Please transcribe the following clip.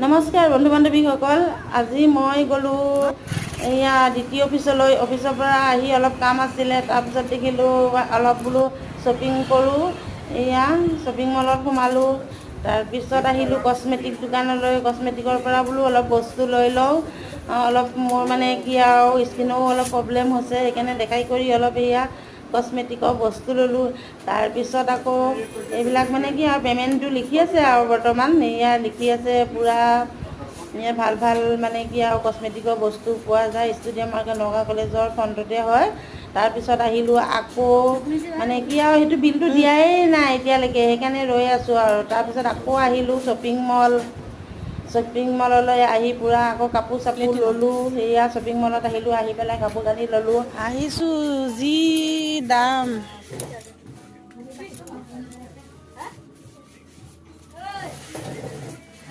নমস্কাৰ বন্ধু বান্ধৱীসকল। আজি মই গ'লোঁ এয়া দ্বিতীয় অফিচৰ পৰা আহি অলপ কাম আছিলে। তাৰপিছত দেখিলোঁ অলপ বোলো শ্বপিং কৰোঁ। এয়া শ্বপিং মলত সোমালোঁ। তাৰপিছত আহিলোঁ কচমেটিক দোকানলৈ। কচমেটিকৰ পৰা বোলো অলপ বস্তু লৈ লওঁ। অলপ মোৰ মানে কি আৰু স্কিনৰো অলপ প্ৰব্লেম হৈছে, সেইকাৰণে দেখাই কৰি অলপ এয়া কচমেটিকৰ বস্তু ল'লোঁ। তাৰপিছত আকৌ এইবিলাক মানে কি আৰু পে'মেণ্টটো লিখি আছে আৰু বৰ্তমান এয়া লিখি আছে পূৰা ভাল ভাল মানে কি আৰু কচমেটিকৰ বস্তু পোৱা যায়। ষ্টুডিয়াম মাৰ্কেট নগাঁও কলেজৰ ফ্ৰণ্টতে হয়। তাৰপিছত আহিলোঁ আকৌ মানে কি আৰু সেইটো বিলটো দিয়াই নাই এতিয়ালৈকে, সেইকাৰণে ৰৈ আছোঁ আৰু। তাৰপিছত আকৌ আহিলোঁ শ্বপিং মললৈ আহি পূৰা আকৌ কাপোৰ চাপোৰ ল'লোঁ। সেয়া শ্বপিং মলত আহিলোঁ, আহি পেলাই কাপোৰ কানি ল'লোঁ। আহিছোঁ যি দাম